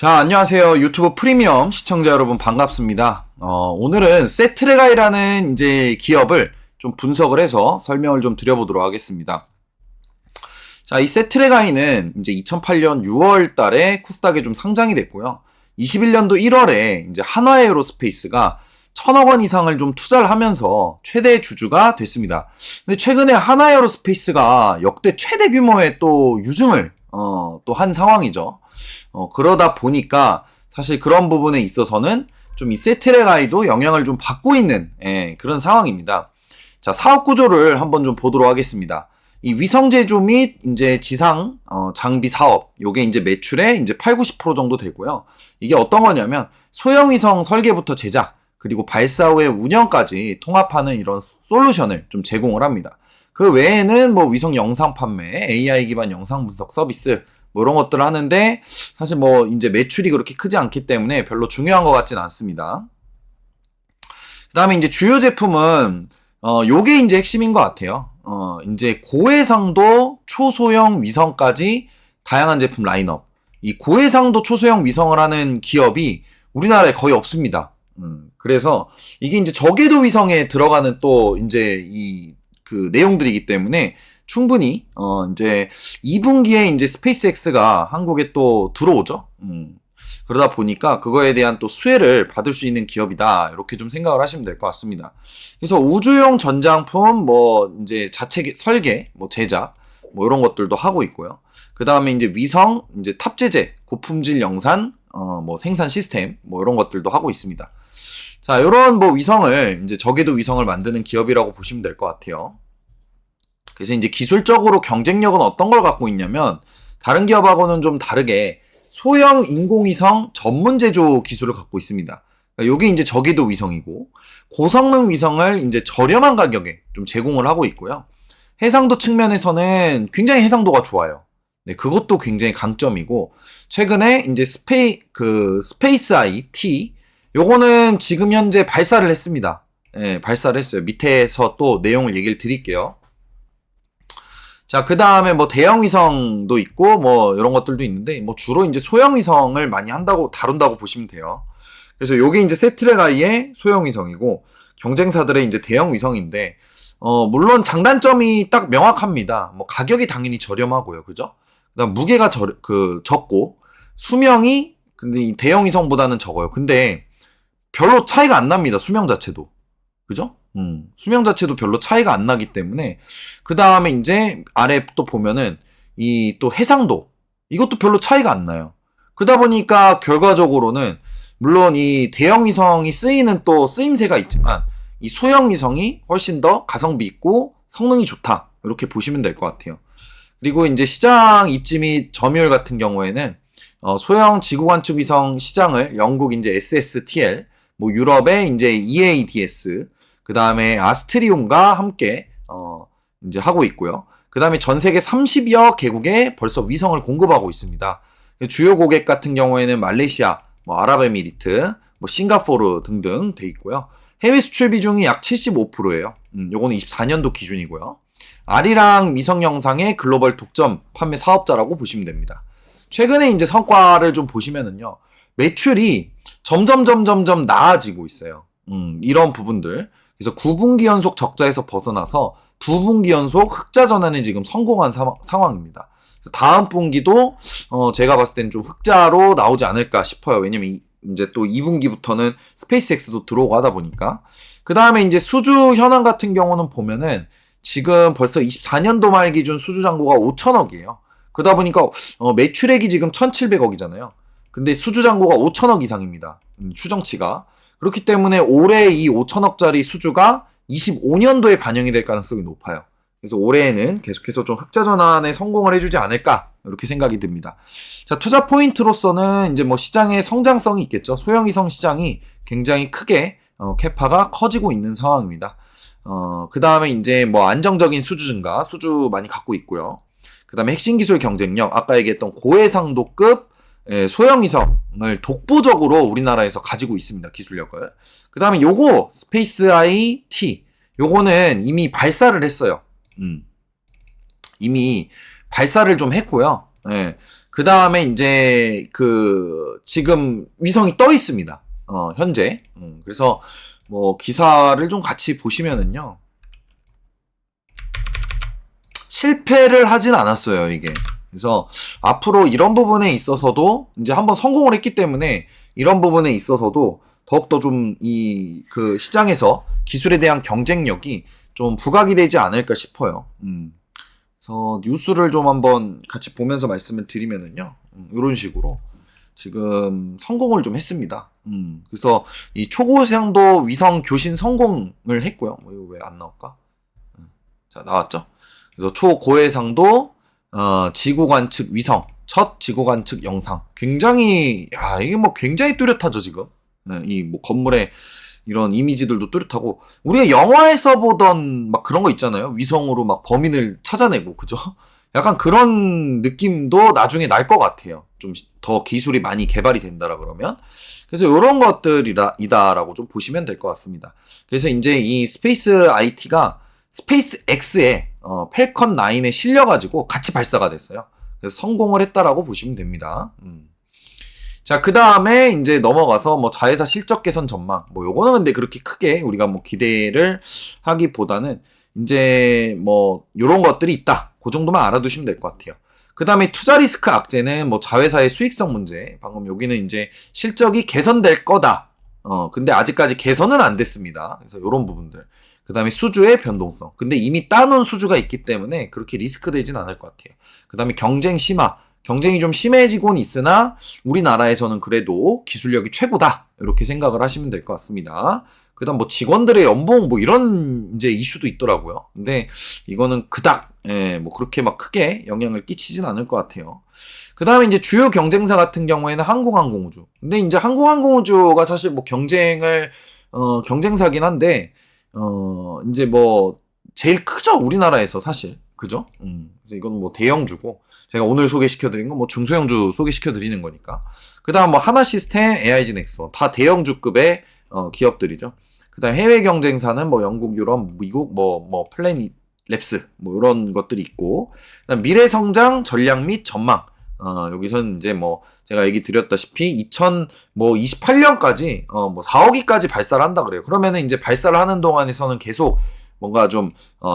자, 안녕하세요. 유튜브 프리미엄 시청자 여러분 반갑습니다. 오늘은 세트레가이라는 이제 기업을 좀 분석을 해서 설명을 좀 드려보도록 하겠습니다. 자, 이 세트레가이는 이제 2008년 6월 달에 코스닥에 좀 상장이 됐고요. 21년도 1월에 이제 한화에어로스페이스가 1,000억 원 이상을 좀 투자를 하면서 최대 주주가 됐습니다. 근데 최근에 한화에어로스페이스가 역대 최대 규모의 또 유증을 또 한 상황이죠. 그러다 보니까 사실 그런 부분에 있어서는 좀 이 세트레가이도 영향을 좀 받고 있는 그런 상황입니다. 자, 사업 구조를 한번 좀 보도록 하겠습니다. 이 위성 제조 및 이제 지상 장비 사업, 요게 이제 매출의 이제 8-90% 정도 되고요. 이게 어떤 거냐면 소형 위성 설계부터 제작, 그리고 발사 후의 운영까지 통합하는 이런 솔루션을 좀 제공을 합니다. 그 외에는 뭐 위성 영상 판매, AI 기반 영상 분석 서비스, 뭐 이런 것들을 하는데 사실 뭐 이제 매출이 그렇게 크지 않기 때문에 별로 중요한 것 같지는 않습니다. 그 다음에 이제 주요 제품은 요게 이제 핵심인 것 같아요. 이제 고해상도 초소형 위성까지 다양한 제품 라인업. 이 고해상도 초소형 위성을 하는 기업이 우리나라에 거의 없습니다. 그래서 이게 이제 저궤도 위성에 들어가는 또 이제 그 내용들이기 때문에 충분히 이제 2분기에 이제 스페이스X가 한국에 또 들어오죠. 그러다 보니까 그거에 대한 또 수혜를 받을 수 있는 기업이다. 이렇게 좀 생각을 하시면 될 것 같습니다. 그래서 우주용 전장품 뭐 이제 자체 설계, 뭐 제작, 뭐 이런 것들도 하고 있고요. 그 다음에 이제 위성, 이제 탑재재, 고품질 영산, 뭐 생산 시스템, 뭐 이런 것들도 하고 있습니다. 자, 이런 뭐 위성을 이제 저궤도 위성을 만드는 기업이라고 보시면 될 것 같아요. 그래서 이제 기술적으로 경쟁력은 어떤 걸 갖고 있냐면 다른 기업하고는 좀 다르게 소형 인공위성 전문 제조 기술을 갖고 있습니다. 그러니까 이게 이제 저궤도 위성이고 고성능 위성을 이제 저렴한 가격에 좀 제공을 하고 있고요. 해상도 측면에서는 굉장히 해상도가 좋아요. 네, 그것도 굉장히 강점이고 최근에 이제 스페이스아이 T 요거는 지금 현재 발사를 했습니다. 네, 발사를 했어요. 밑에서 또 내용을 얘기를 드릴게요. 자, 그 다음에 뭐 대형 위성도 있고 뭐 이런 것들도 있는데 뭐 주로 이제 소형 위성을 많이 다룬다고 보시면 돼요. 그래서 요게 이제 세트레가이의 소형 위성이고 경쟁사들의 이제 대형 위성인데 물론 장단점이 딱 명확합니다. 뭐 가격이 당연히 저렴하고요. 그죠? 그다음 무게가 적고 수명이 근데 이 대형 위성보다는 적어요. 근데 별로 차이가 안 납니다. 수명 자체도. 그죠? 수명 자체도 별로 차이가 안 나기 때문에 그 다음에 이제 아래 또 보면은 이 또 해상도 이것도 별로 차이가 안 나요. 그러다 보니까 결과적으로는 물론 이 대형 위성이 쓰이는 또 쓰임새가 있지만 이 소형 위성이 훨씬 더 가성비 있고 성능이 좋다 이렇게 보시면 될 것 같아요. 그리고 이제 시장 입지 및 점유율 같은 경우에는 소형 지구 관측 위성 시장을 영국 이제 SSTL, 뭐 유럽의 이제 EADS, 그 다음에 아스트리움과 함께 이제 하고 있고요. 그 다음에 전 세계 30여 개국에 벌써 위성을 공급하고 있습니다. 주요 고객 같은 경우에는 말레이시아, 뭐 아랍에미리트, 뭐 싱가포르 등등 돼 있고요. 해외 수출 비중이 약 75%예요. 요거는 24년도 기준이고요. 아리랑 위성 영상의 글로벌 독점 판매 사업자라고 보시면 됩니다. 최근에 이제 성과를 좀 보시면은요. 매출이 점점 나아지고 있어요. 이런 부분들. 그래서 9분기 연속 적자에서 벗어나서 2분기 연속 흑자 전환에 지금 성공한 상황입니다. 다음 분기도 제가 봤을 때는 좀 흑자로 나오지 않을까 싶어요. 왜냐면 이제 또 2분기부터는 스페이스X도 들어오고 하다 보니까. 그 다음에 이제 수주 현황 같은 경우는 보면은 지금 벌써 24년도 말 기준 수주 잔고가 5천억이에요. 그러다 보니까 매출액이 지금 1,700억이잖아요. 근데 수주 잔고가 5천억 이상입니다. 추정치가. 그렇기 때문에 올해 이 5천억짜리 수주가 25년도에 반영이 될 가능성이 높아요. 그래서 올해에는 계속해서 좀 흑자 전환에 성공을 해주지 않을까 이렇게 생각이 듭니다. 자, 투자 포인트로서는 이제 뭐 시장의 성장성이 있겠죠. 소형 위성 시장이 굉장히 크게 캐파가 커지고 있는 상황입니다. 그 다음에 이제 뭐 안정적인 수주 증가, 수주 많이 갖고 있고요. 그 다음에 핵심 기술 경쟁력, 아까 얘기했던 고해상도급 소형 위성을 독보적으로 우리나라에서 가지고 있습니다. 기술력을. 그 다음에 요거 스페이스아이 T 요거는 이미 발사를 했어요. 이미 발사를 좀 했고요. 예. 그 다음에 이제 지금 위성이 떠 있습니다. 현재. 그래서 뭐 기사를 좀 같이 보시면은요. 실패를 하진 않았어요, 이게. 그래서 앞으로 이런 부분에 있어서도 이제 한번 성공을 했기 때문에 이런 부분에 있어서도 더욱더 좀 시장에서 기술에 대한 경쟁력이 좀 부각이 되지 않을까 싶어요. 그래서 뉴스를 좀 한번 같이 보면서 말씀을 드리면은요. 이런 식으로 지금 성공을 좀 했습니다. 그래서 이 초고생도 위성 교신 성공을 했고요. 이거 왜 안 나올까? 자, 나왔죠? 그래서 초고해상도 지구 관측 위성 첫 지구 관측 영상 굉장히 이게 뭐 굉장히 뚜렷하죠 지금. 이 뭐 건물에 이런 이미지들도 뚜렷하고 우리가 영화에서 보던 막 그런 거 있잖아요. 위성으로 막 범인을 찾아내고 그죠? 약간 그런 느낌도 나중에 날 것 같아요. 좀 더 기술이 많이 개발이 된다라 그러면. 그래서 이런 것들이다라고 좀 보시면 될 것 같습니다. 그래서 이제 이 스페이스 IT가 스페이스 X에 펠컨 9에 실려가지고 같이 발사가 됐어요. 그래서 성공을 했다라고 보시면 됩니다. 자, 그 다음에 이제 넘어가서 뭐 자회사 실적 개선 전망. 뭐 요거는 근데 그렇게 크게 우리가 뭐 기대를 하기보다는 이제 뭐 요런 것들이 있다. 그 정도만 알아두시면 될 것 같아요. 그 다음에 투자 리스크 악재는 뭐 자회사의 수익성 문제. 방금 여기는 이제 실적이 개선될 거다. 근데 아직까지 개선은 안 됐습니다. 그래서 요런 부분들. 그 다음에 수주의 변동성. 근데 이미 따놓은 수주가 있기 때문에 그렇게 리스크 되진 않을 것 같아요. 그 다음에 경쟁 심화. 경쟁이 좀 심해지곤 있으나 우리나라에서는 그래도 기술력이 최고다. 이렇게 생각을 하시면 될 것 같습니다. 그 다음 뭐 직원들의 연봉 뭐 이런 이제 이슈도 있더라고요. 근데 이거는 그닥, 뭐 그렇게 막 크게 영향을 끼치진 않을 것 같아요. 그 다음에 이제 주요 경쟁사 같은 경우에는 항공항공우주. 근데 이제 항공항공우주가 사실 뭐 경쟁사긴 한데, 이제 뭐 제일 크죠. 우리나라에서 사실. 그죠? 그래서 이건 뭐 대형주고, 제가 오늘 소개시켜드린 건 뭐 중소형주 소개시켜드리는 거니까. 그 다음 뭐 하나시스템, AIG 넥슨 다 대형주급의 기업들이죠. 그 다음 해외 경쟁사는 뭐 영국, 유럽, 미국, 뭐 플래닛 랩스 뭐 이런 것들이 있고, 그다음 미래 성장 전략 및 전망. 여기서는 이제 뭐 제가 얘기 드렸다시피 2028년까지 뭐 4억이까지 발사를 한다 그래요. 그러면은 이제 발사를 하는 동안에서는 계속 뭔가 좀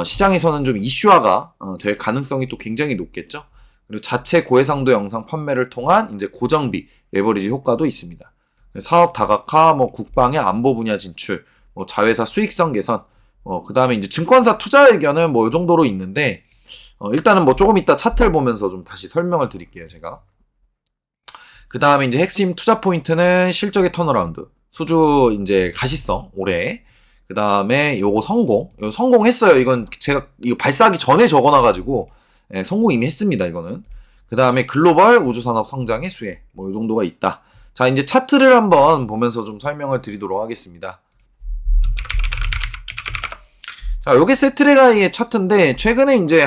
시장에서는 좀 이슈화가 될 가능성이 또 굉장히 높겠죠. 그리고 자체 고해상도 영상 판매를 통한 이제 고정비 레버리지 효과도 있습니다. 사업 다각화, 뭐 국방의 안보 분야 진출, 뭐 자회사 수익성 개선, 그 다음에 이제 증권사 투자 의견은 뭐 이 정도로 있는데, 일단은 뭐 조금 이따 차트를 보면서 좀 다시 설명을 드릴게요, 제가. 그 다음에 이제 핵심 투자 포인트는 실적의 턴어라운드, 수주 이제 가시성, 올해. 그 다음에 요거 성공했어요. 이건 제가 이거 발사하기 전에 적어놔가지고, 성공 이미 했습니다, 이거는. 그 다음에 글로벌 우주산업 성장의 수혜, 뭐 이 정도가 있다. 자, 이제 차트를 한번 보면서 좀 설명을 드리도록 하겠습니다. 자, 요게 세트레가이의 차트인데, 최근에 이제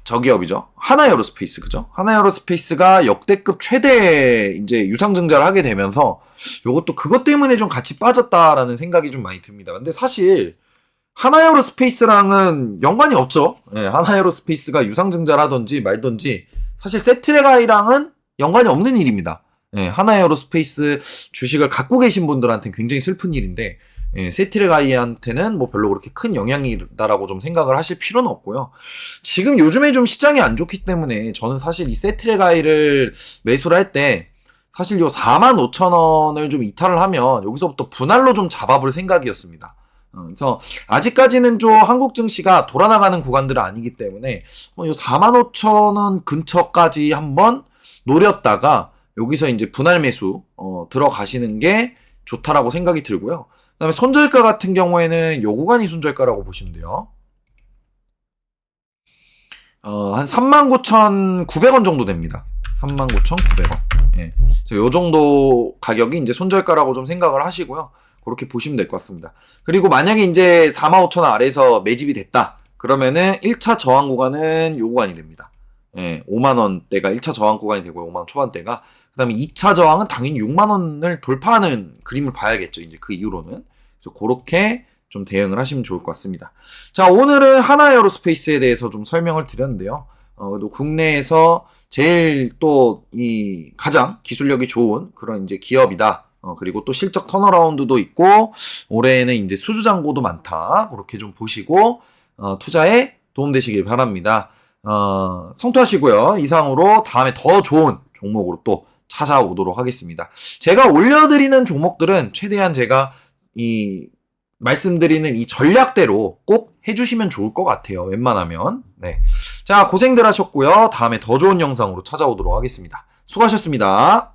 저 기업이죠. 하나에어로스페이스, 그죠? 하나에어로스페이스가 역대급 최대 이제 유상증자를 하게 되면서, 요것도 그것 때문에 좀 같이 빠졌다라는 생각이 좀 많이 듭니다. 근데 사실, 하나에어로스페이스랑은 연관이 없죠. 하나에어로스페이스가 유상증자를 하든지 말든지, 사실 세트레가이랑은 연관이 없는 일입니다. 하나에어로스페이스 주식을 갖고 계신 분들한테는 굉장히 슬픈 일인데, 세트레가이한테는 뭐 별로 그렇게 큰 영향이 있다라고 좀 생각을 하실 필요는 없고요. 지금 요즘에 좀 시장이 안 좋기 때문에 저는 사실 이 세트레가이를 매수를 할 때 사실 요 45,000원을 좀 이탈을 하면 여기서부터 분할로 좀 잡아볼 생각이었습니다. 그래서 아직까지는 좀 한국 증시가 돌아나가는 구간들은 아니기 때문에 요 45,000원 근처까지 한번 노렸다가 여기서 이제 분할 매수 들어가시는 게 좋다라고 생각이 들고요. 그다음에 손절가 같은 경우에는 요 구간이 손절가라고 보시면 돼요. 한 39,900원 정도 됩니다. 39,900원. 예. 그래서 요 정도 가격이 이제 손절가라고 좀 생각을 하시고요. 그렇게 보시면 될 것 같습니다. 그리고 만약에 이제 45,000원 아래에서 매집이 됐다. 그러면은 1차 저항 구간은 요 구간이 됩니다. 5만원대가 1차 저항 구간이 되고요. 5만원 초반대가. 그 다음에 2차 저항은 당연히 6만원을 돌파하는 그림을 봐야겠죠. 이제 그 이후로는. 그래서 그렇게 좀 대응을 하시면 좋을 것 같습니다. 자, 오늘은 하나에어로스페이스에 대해서 좀 설명을 드렸는데요. 그래도 국내에서 제일 또 이 가장 기술력이 좋은 그런 이제 기업이다. 그리고 또 실적 턴어라운드도 있고 올해에는 이제 수주 잔고도 많다. 그렇게 좀 보시고 투자에 도움되시길 바랍니다. 성투하시고요. 이상으로 다음에 더 좋은 종목으로 또 찾아오도록 하겠습니다. 제가 올려드리는 종목들은 최대한 제가 이 말씀드리는 이 전략대로 꼭 해주시면 좋을 것 같아요. 웬만하면. 네. 자, 고생들 하셨고요. 다음에 더 좋은 영상으로 찾아오도록 하겠습니다. 수고하셨습니다.